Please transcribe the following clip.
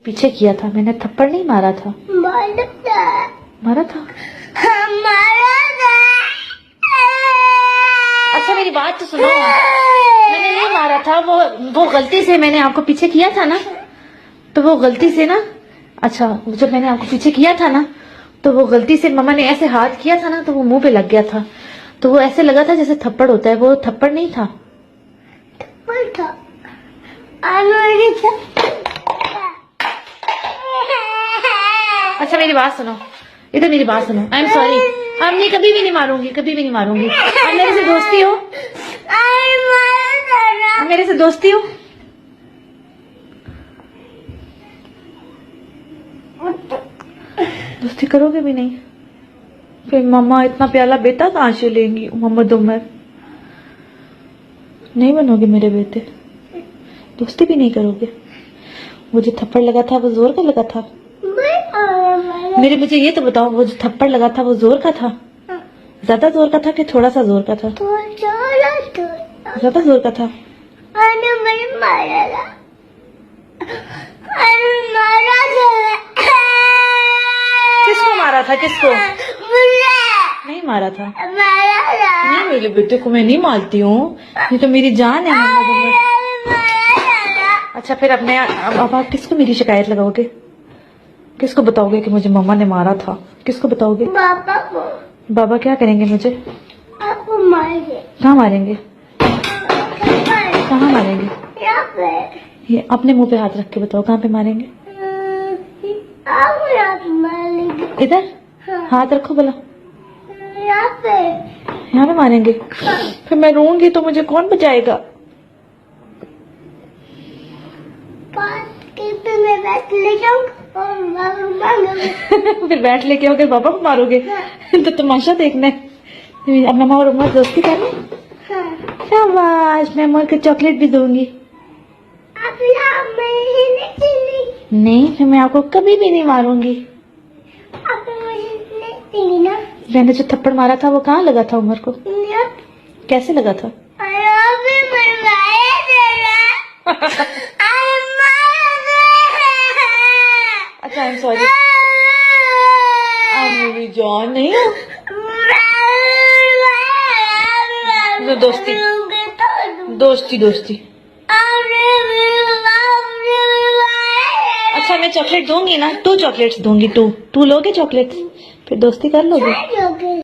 पीछे किया था, मैंने थप्पड़ नहीं मारा था। मारा था। अच्छा मेरी बात तो सुनो, मैंने नहीं मारा था, वो गलती से मैंने आपको पीछे किया था ना, तो वो गलती से ना, अच्छा जब मैंने आपको पीछे किया था ना, तो वो गलती से मम्मा ने ऐसे हाथ किया था ना, तो वो मुंह पे लग गया था, तो वो ऐसे लगा था जैसे थप्पड़ होता है, वो थप्पड़ नहीं था। थप्पड़ था। अच्छा मेरी बात सुनो, इधर मेरी बात सुनो, आई एम सॉरी, अब नहीं, कभी भी नहीं मारूंगी, कभी भी नहीं मारूंगी। अब मेरे से दोस्ती हो, अब मेरे से दोस्ती हो। दोस्ती करोगे भी नहीं, फिर मम्मा इतना प्याला बेटा कहाँ से लेंगी, मोहम्मद उमर नहीं बनोगे मेरे बेटे, दोस्ती भी नहीं करोगे। वो जो थप्पड़ लगा था वो जोर का लगा था? मेरे मुझे ये तो बताओ, वो जो थप्पड़ लगा था वो जोर का था? ज्यादा जोर का था कि थोड़ा सा जोर का था? ज्यादा जोर का था। किसको मारा था, किसको? नहीं मारा था। नहीं, मेरे बेटे को मैं नहीं मारती हूँ, ये तो मेरी जान है। अच्छा फिर अब आप किसको मेरी शिकायत लगाओगे, किसको बताओगे कि मुझे मम्मा ने मारा था, किसको बताओगे? बाबा को। बाबा क्या करेंगे मुझे? आपको मारेंगे। कहाँ मारेंगे? कहाँ मारेंगे? यहाँ पे। ये अपने मुंह पे हाथ रख के बताओ, कहाँ पे मारेंगे? मारेंगे इधर। हाँ। हाथ रखो भला। यहाँ पे। यहाँ पे मारेंगे। हाँ। फिर मैं रोऊंगी तो मुझे कौन बचाएगा? फिर बैठ लेके आओगे, बाबा को मारोगे? हाँ। तो तमाशा देखना है। अब मम्मा और उम्मा दोस्ती करनी। हाँ। शाबाश, मैं अम्मा को चॉकलेट भी दूंगी। नहीं, फिर मैं आपको कभी भी नहीं मारूंगी। मैंने जो थप्पड़ मारा था वो कहाँ लगा था उमर को? कैसे लगा था? अच्छा आई एम सॉरी, मेरी जान नहीं हो। दोस्ती दोस्ती दोस्ती। अच्छा मैं चॉकलेट दूंगी ना, 2 चॉकलेट्स दूंगी, 2 लोगे चॉकलेट्स, फिर दोस्ती कर लोगे?